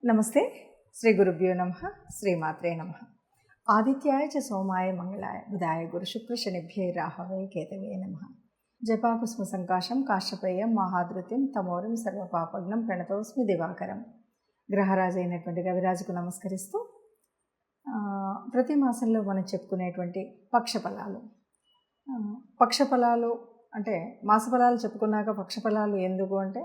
నమస్తే. శ్రీ గురుభ్యో నమః. శ్రీమాత్రే నమః. ఆదిత్యాయ చ సోమాయ మంగళాయ బుధాయ గురు శుక్ర శనిభ్యై రాహవే కేతవే నమః. జపాకుస్మ సంకాశం కాశ్యపేయం మహాధృత్యం తమోరం సర్వపాపగ్నం ప్రణతోస్మి దివాకరం. గ్రహరాజు అయినటువంటి కవిరాజుకు నమస్కరిస్తూ ప్రతి మాసంలో మనం చెప్పుకునేటువంటి పక్షఫలాలు. పక్షఫలాలు అంటే మాసఫలాలు చెప్పుకున్నాక పక్షఫలాలు ఎందుకు అంటే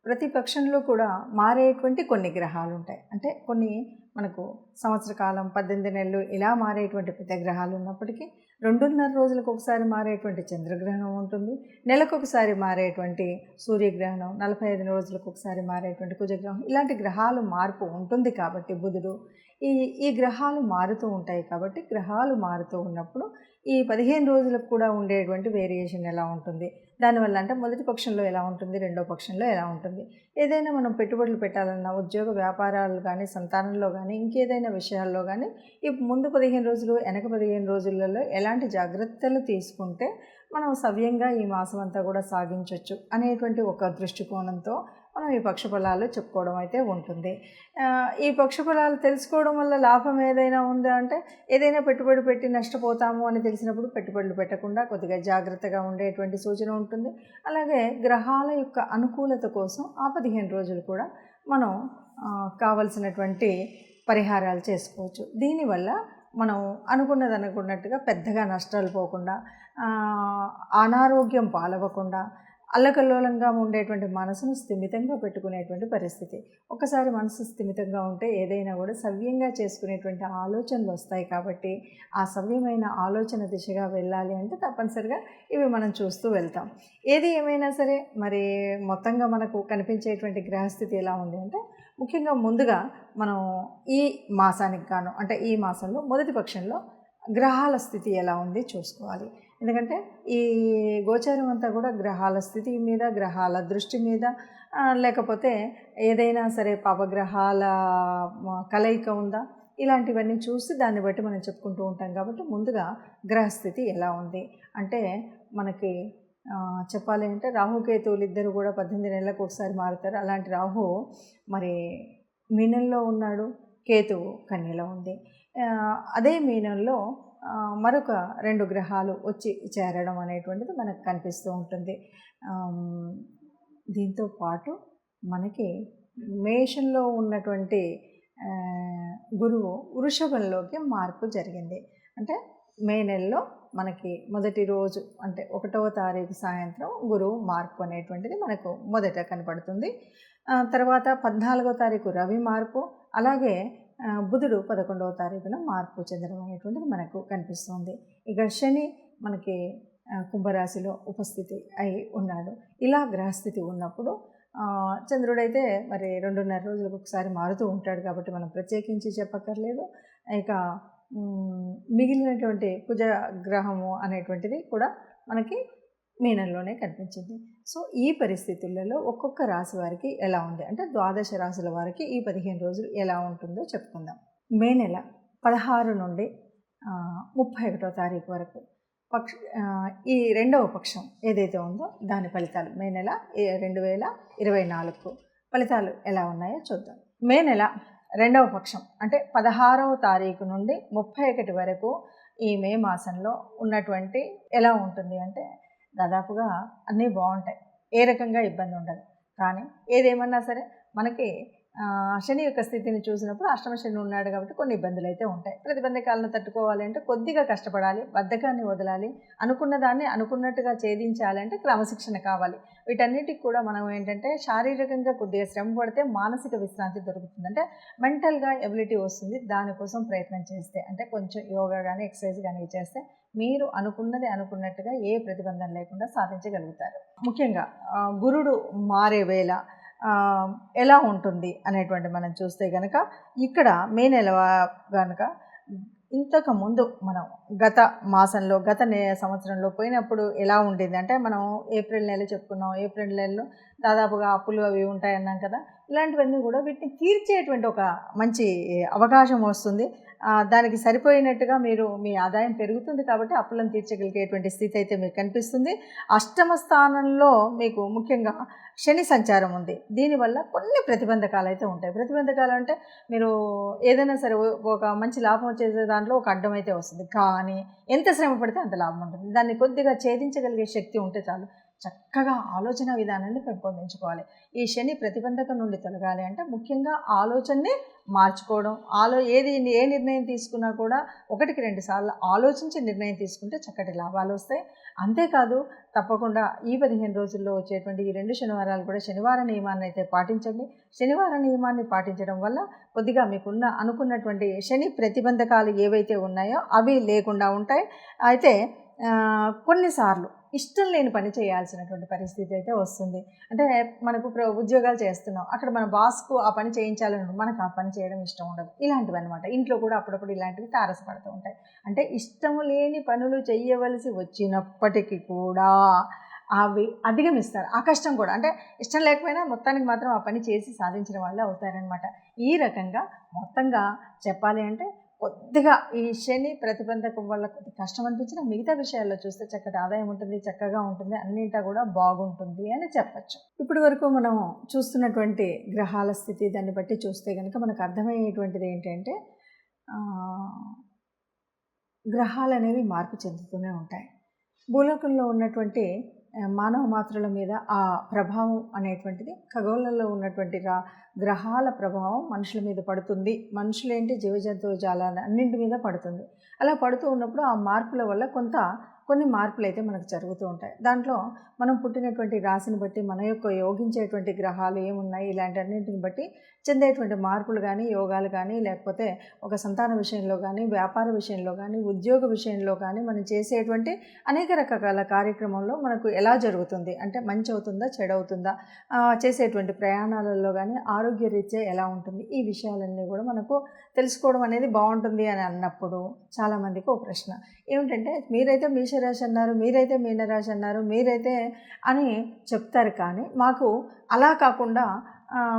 ప్రతి పక్షంలో కూడా మారేటువంటి కొన్ని గ్రహాలు ఉంటాయి. అంటే కొన్ని మనకు సంవత్సర కాలం 18 నెలలు ఇలా మారేటువంటి పెద్ద గ్రహాలు ఉన్నప్పటికీ 2.5 రోజులకు ఒకసారి మారేటువంటి చంద్రగ్రహణం ఉంటుంది. నెలకు ఒకసారి మారేటువంటి సూర్యగ్రహణం, 45 రోజులకు ఒకసారి మారేటువంటి కుజగ్రహం, ఇలాంటి గ్రహాలు మార్పు ఉంటుంది. కాబట్టి బుధుడు ఈ గ్రహాలు మారుతూ ఉంటాయి. కాబట్టి గ్రహాలు మారుతూ ఉన్నప్పుడు ఈ 15 రోజులకు కూడా ఉండేటువంటి వేరియేషన్ ఎలా ఉంటుంది, దానివల్ల అంటే మొదటి పక్షంలో ఎలా ఉంటుంది, రెండో పక్షంలో ఎలా ఉంటుంది, ఏదైనా మనం పెట్టుబడులు పెట్టాలన్నా ఉద్యోగ వ్యాపారాలు కానీ సంతానంలో కానీ ఇంకేదైనా విషయాల్లో కానీ ఈ ముందు 15 రోజులు వెనక 15 రోజులలో ఎలాంటి జాగ్రత్తలు తీసుకుంటే మనం సవ్యంగా ఈ మాసం అంతా కూడా సాగించవచ్చు అనేటువంటి ఒక దృష్టికోణంతో మనం ఈ పక్షఫలాలు చెప్పుకోవడం అయితే ఉంటుంది. ఈ పక్షఫలాలు తెలుసుకోవడం వల్ల లాభం ఏదైనా ఉందా అంటే ఏదైనా పెట్టుబడి పెట్టి నష్టపోతాము అని తెలిసినప్పుడు పెట్టుబడులు పెట్టకుండా కొద్దిగా జాగ్రత్తగా ఉండేటువంటి సూచన ఉంటుంది. అలాగే గ్రహాల యొక్క అనుకూలత కోసం ఆ 15 రోజులు కూడా మనం కావలసినటువంటి పరిహారాలు చేసుకోవచ్చు. దీనివల్ల మనం అనుకున్నట్టుగా పెద్దగా నష్టాలు పోకుండా, అనారోగ్యం పాలవ్వకుండా, అల్లకల్లోలంగా ఉండేటువంటి మనసును స్థిమితంగా పెట్టుకునేటువంటి పరిస్థితి. ఒకసారి మనసు స్థిమితంగా ఉంటే ఏదైనా కూడా సవ్యంగా చేసుకునేటువంటి ఆలోచనలు వస్తాయి. కాబట్టి ఆ సవ్యమైన ఆలోచన దిశగా వెళ్ళాలి అంటే తప్పనిసరిగా ఇవి మనం చూస్తూ వెళ్తాం. ఏది ఏమైనా సరే మరి మొత్తంగా మనకు కనిపించేటువంటి గ్రహస్థితి ఎలా ఉంది అంటే ముఖ్యంగా ముందుగా మనం ఈ మాసానికి గాను అంటే ఈ మాసంలో మొదటి పక్షంలో గ్రహాల స్థితి ఎలా ఉంది చూసుకోవాలి. ఎందుకంటే ఈ గోచారం అంతా కూడా గ్రహాల స్థితి మీద, గ్రహాల దృష్టి మీద, లేకపోతే ఏదైనా సరే పాపగ్రహాల కలయిక ఉందా, ఇలాంటివన్నీ చూసి దాన్ని బట్టి మనం చెప్పుకుంటూ ఉంటాం. కాబట్టి ముందుగా గ్రహస్థితి ఎలా ఉంది అంటే మనకి చెప్పాలి అంటే రాహుకేతువులు ఇద్దరు కూడా 18 నెలలకు ఒకసారి మారుతారు. అలాంటి రాహు మరి మీనంలో ఉన్నాడు, కేతువు కన్యలో ఉంది. అదే మీనంలో మరొక 2 గ్రహాలు వచ్చి చేరడం అనేటువంటిది మనకు కనిపిస్తూ ఉంటుంది. దీంతో పాటు మనకి మేషంలో ఉన్నటువంటి గురువు వృషభంలోకి మార్పు జరిగింది. అంటే మే నెలలో మనకి మొదటి రోజు అంటే 1వ తారీఖు సాయంత్రం గురువు మార్పు అనేటువంటిది మనకు మొదట కనపడుతుంది. తర్వాత 14వ తారీఖు రవి మార్పు, అలాగే బుధుడు 11వ తారీఖున మార్పు చెందడం అనేటువంటిది మనకు కనిపిస్తుంది. ఇక శని మనకి కుంభరాశిలో ఉపస్థితి అయి ఉన్నాడు. ఇలా గ్రహస్థితి ఉన్నప్పుడు చంద్రుడైతే మరి 2.5 రోజులకు ఒకసారి మారుతూ ఉంటాడు. కాబట్టి మనం ప్రత్యేకించి చెప్పక్కర్లేదు. ఇక మిగిలినటువంటి కుజ గ్రహము అనేటువంటిది కూడా మనకి మీనంలోనే కనిపించింది. సో ఈ పరిస్థితులలో ఒక్కొక్క రాశి వారికి ఎలా ఉంది అంటే 12 రాశుల వారికి ఈ 15 రోజులు ఎలా ఉంటుందో చెప్పుకుందాం. మే నెల 16 నుండి 31వ తారీఖు వరకు ఈ రెండవ పక్షం ఏదైతే ఉందో దాని ఫలితాలు మే నెల 2024 ఫలితాలు ఎలా ఉన్నాయో చూద్దాం. మే నెల రెండవ పక్షం అంటే 16వ తారీఖు నుండి 31 వరకు ఈ మే మాసంలో ఉన్నటువంటి ఎలా ఉంటుంది అంటే దాదాపుగా అన్నీ బాగుంటాయి, ఏ రకంగా ఇబ్బంది ఉండదు. కానీ ఏదేమన్నా సరే మనకి శని యొక్క స్థితిని చూసినప్పుడు అష్టమ శని ఉన్నాడు కాబట్టి కొన్ని ఇబ్బందులు అయితే ఉంటాయి. ప్రతిబంధకాలను తట్టుకోవాలి అంటే కొద్దిగా కష్టపడాలి, బద్ధకాన్ని వదలాలి, అనుకున్న దాన్ని అనుకున్నట్టుగా ఛేదించాలి అంటే క్రమశిక్షణ కావాలి. వీటన్నిటికి కూడా మనం ఏంటంటే శారీరకంగా కొద్దిగా శ్రమ పడితే మానసిక విశ్రాంతి దొరుకుతుంది. అంటే మెంటల్గా ఎబిలిటీ వస్తుంది. దానికోసం ప్రయత్నం చేస్తే అంటే కొంచెం యోగా కానీ ఎక్సర్సైజ్ కానీ చేస్తే మీరు అనుకున్నది అనుకున్నట్టుగా ఏ ప్రతిబంధం లేకుండా సాధించగలుగుతారు. ముఖ్యంగా గురుడు మారే వేళ ఎలా ఉంటుంది అనేటువంటి మనం చూస్తే కనుక ఇక్కడ మే నెల కనుక ఇంతకుముందు మనం గత మాసంలో సంవత్సరంలో పోయినప్పుడు ఎలా ఉండేది అంటే మనం ఏప్రిల్ నెల చెప్పుకున్నాం. ఏప్రిల్ నెలలో దాదాపుగా అప్పులు అవి ఉంటాయన్నాం కదా. ఇలాంటివన్నీ కూడా వీటిని తీర్చేటువంటి ఒక మంచి అవకాశం వస్తుంది. దానికి సరిపోయినట్టుగా మీరు మీ ఆదాయం పెరుగుతుంది కాబట్టి అప్పులను తీర్చగలిగేటువంటి స్థితి అయితే మీకు కనిపిస్తుంది. అష్టమ స్థానంలో మీకు ముఖ్యంగా శని సంచారం ఉంది. దీనివల్ల కొన్ని ప్రతిబంధకాలు అయితే ఉంటాయి. ప్రతిబంధకాలు అంటే మీరు ఏదైనా సరే ఒక మంచి లాభం వచ్చేసే దాంట్లో ఒక అడ్డం అయితే వస్తుంది. కానీ ఎంత శ్రమ పడితే అంత లాభం ఉంటుంది. దాన్ని కొద్దిగా ఛేదించగలిగే శక్తి ఉంటే చాలు. చక్కగా ఆలోచన విధానాన్ని పెంపొందించుకోవాలి. ఈ శని ప్రతిబంధకం నుండి తొలగాలి అంటే ముఖ్యంగా ఆలోచనని మార్చుకోవడం. ఏ నిర్ణయం తీసుకున్నా కూడా 1-2 సార్లు ఆలోచించి నిర్ణయం తీసుకుంటే చక్కటి లాభాలు వస్తాయి. అంతేకాదు తప్పకుండా ఈ 15 రోజుల్లో వచ్చేటువంటి ఈ 2 శనివారాలు కూడా శనివార నియమాన్ని అయితే పాటించండి. శనివార నియమాన్ని పాటించడం వల్ల కొద్దిగా మీకున్న అనుకున్నటువంటి శని ప్రతిబంధకాలు ఏవైతే ఉన్నాయో అవి లేకుండా ఉంటాయి. అయితే కొన్నిసార్లు ఇష్టం లేని పని చేయాల్సినటువంటి పరిస్థితి అయితే వస్తుంది. అంటే మనకు ఉద్యోగాలు చేస్తున్నాం, అక్కడ మన బాస్కు ఆ పని చేయించాలని మనకు ఆ పని చేయడం ఇష్టం ఉండదు. ఇలాంటివి అనమాట. ఇంట్లో కూడా అప్పుడప్పుడు ఇలాంటివి తారసపడుతూ ఉంటాయి. అంటే ఇష్టం లేని పనులు చేయవలసి వచ్చినప్పటికీ కూడా అవి అధిగమిస్తారు. ఆ కష్టం కూడా అంటే ఇష్టం లేకపోయినా మొత్తానికి మాత్రం ఆ పని చేసి సాధించిన వాళ్ళే అవుతారనమాట. ఈ రకంగా మొత్తంగా చెప్పాలి అంటే కొద్దిగా ఈ శని ప్రతిబంధకం వల్ల కొద్ది కష్టం అనిపించిన మిగతా విషయాల్లో చూస్తే చక్కటి ఆదాయం ఉంటుంది, చక్కగా ఉంటుంది, అన్నింటా కూడా బాగుంటుంది అని చెప్పచ్చు. ఇప్పటి వరకు మనం చూస్తున్నటువంటి గ్రహాల స్థితి దాన్ని బట్టి చూస్తే కనుక మనకు అర్థమయ్యేటువంటిది ఏంటంటే గ్రహాలు అనేవి మార్పు చెందుతూనే ఉంటాయి. భూలోకంలో ఉన్నటువంటి మానవ మాత్రల మీద ఆ ప్రభావం అనేటువంటిది ఖగోళంలో ఉన్నటువంటి గ్రహాల ప్రభావం మనుషుల మీద పడుతుంది. మనుషులేంటి జీవజంతువు జాలాలు అన్నింటి మీద పడుతుంది. అలా పడుతూ ఉన్నప్పుడు ఆ మార్పుల వల్ల కొన్ని మార్పులు అయితే మనకు జరుగుతూ ఉంటాయి. దాంట్లో మనం పుట్టినటువంటి రాశిని బట్టి మన యొక్క యోగించేటువంటి గ్రహాలు ఏమున్నాయి ఇలాంటి అన్నింటిని బట్టి చెందేటువంటి మార్పులు కానీ యోగాలు కానీ లేకపోతే ఒక సంతాన విషయంలో కానీ వ్యాపార విషయంలో కానీ ఉద్యోగ విషయంలో కానీ మనం చేసేటువంటి అనేక రకాల కార్యక్రమంలో మనకు ఎలా జరుగుతుంది అంటే మంచి అవుతుందా చెడు అవుతుందా, చేసేటువంటి ప్రయాణాలలో కానీ ఆరోగ్యరీత్యా ఎలా ఉంటుంది, ఈ విషయాలన్నీ కూడా మనకు తెలుసుకోవడం అనేది బాగుంటుంది అని అన్నప్పుడు చాలామందికి ఒక ప్రశ్న ఏమిటంటే మీరైతే మేషరాశి అన్నారు, మీరైతే మీనరాశి అన్నారు, మీరైతే అని చెప్తారు. కానీ మాకు అలా కాకుండా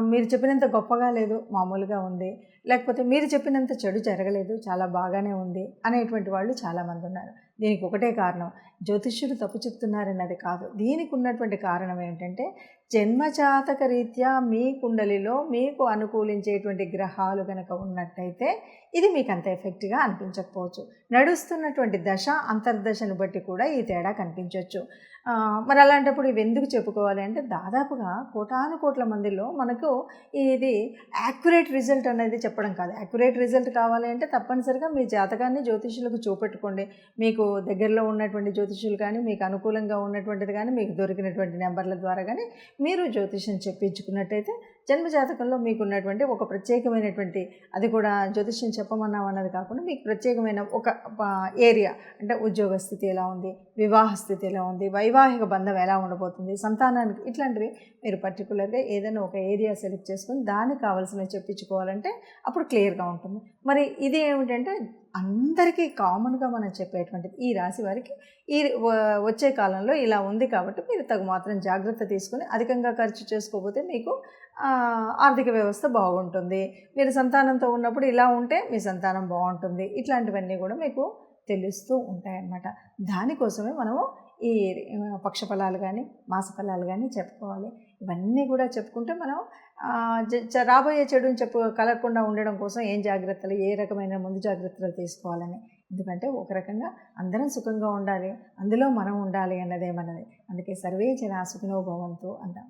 మీరు చెప్పినంత గొప్పగా లేదు, మామూలుగా ఉంది, లేకపోతే మీరు చెప్పినంత చెడు జరగలేదు, చాలా బాగానే ఉంది అనేటువంటి వాళ్ళు చాలామంది ఉన్నారు. దీనికి ఒకటే కారణం, జ్యోతిష్యుడు తప్పు చెప్తున్నారన్నది కాదు. దీనికి ఉన్నటువంటి కారణం ఏంటంటే జన్మజాతక రీత్యా మీ కుండలిలో మీకు అనుకూలించేటువంటి గ్రహాలు కనుక ఉన్నట్టయితే ఇది మీకు అంత ఎఫెక్ట్గా అనిపించకపోవచ్చు. నడుస్తున్నటువంటి దశ అంతర్దశను బట్టి కూడా ఈ తేడా కనిపించవచ్చు. మరి అలాంటప్పుడు ఇవి ఎందుకు చెప్పుకోవాలి అంటే దాదాపుగా కోటాను కోట్ల మందిలో మనకు ఇది యాక్యురేట్ రిజల్ట్ అనేది చెప్పడం కాదు. యాక్యురేట్ రిజల్ట్ కావాలి అంటే తప్పనిసరిగా మీ జాతకాన్ని జ్యోతిష్యులకు చూపెట్టుకోండి. మీకు దగ్గరలో ఉన్నటువంటి జ్యోతిష్యులు కానీ మీకు అనుకూలంగా ఉన్నటువంటిది కానీ మీకు దొరికినటువంటి నెంబర్ల ద్వారా కానీ మీరు జ్యోతిష్యం చెప్పించుకున్నట్టయితే జన్మజాతకంలో మీకున్నటువంటి ఒక ప్రత్యేకమైనటువంటి, అది కూడా జ్యోతిష్యం చెప్పమన్నాం అన్నది కాకుండా మీకు ప్రత్యేకమైన ఒక ఏరియా అంటే ఉద్యోగ స్థితి ఎలా ఉంది, వివాహ స్థితి ఎలా ఉంది, వైవాహిక బంధం ఎలా ఉండబోతుంది, సంతానానికి, ఇట్లాంటివి మీరు పర్టికులర్గా ఏదైనా ఒక ఏరియా సెలెక్ట్ చేసుకొని దానికి కావాల్సినవి చెప్పించుకోవాలంటే అప్పుడు క్లియర్గా ఉంటుంది. మరి ఇది ఏమిటంటే అందరికీ కామన్గా మనం చెప్పేటువంటిది ఈ రాశి వారికి ఈ వచ్చే కాలంలో ఇలా ఉంది కాబట్టి మీరు తగు మాత్రం జాగ్రత్త తీసుకుని అధికంగా ఖర్చు చేసుకోకపోతే మీకు ఆర్థిక వ్యవస్థ బాగుంటుంది. మీరు సంతానంతో ఉన్నప్పుడు ఇలా ఉంటే మీ సంతానం బాగుంటుంది. ఇట్లాంటివన్నీ కూడా మీకు తెలుస్తూ ఉంటాయన్నమాట. దానికోసమే మనము ఈ పక్షఫలాలు కానీ మాసఫలాలు కానీ చెప్పుకోవాలి. ఇవన్నీ కూడా చెప్పుకుంటే మనం రాబోయే చెడుని కలగకుండా ఉండడం కోసం ఏం జాగ్రత్తలు, ఏ రకమైన ముందు జాగ్రత్తలు తీసుకోవాలని. ఎందుకంటే ఒక రకంగా అందరం సుఖంగా ఉండాలి, అందులో మనం ఉండాలి అన్నదే మనది. అందుకే సర్వే జనా సుఖినో భవంతు అంటాం.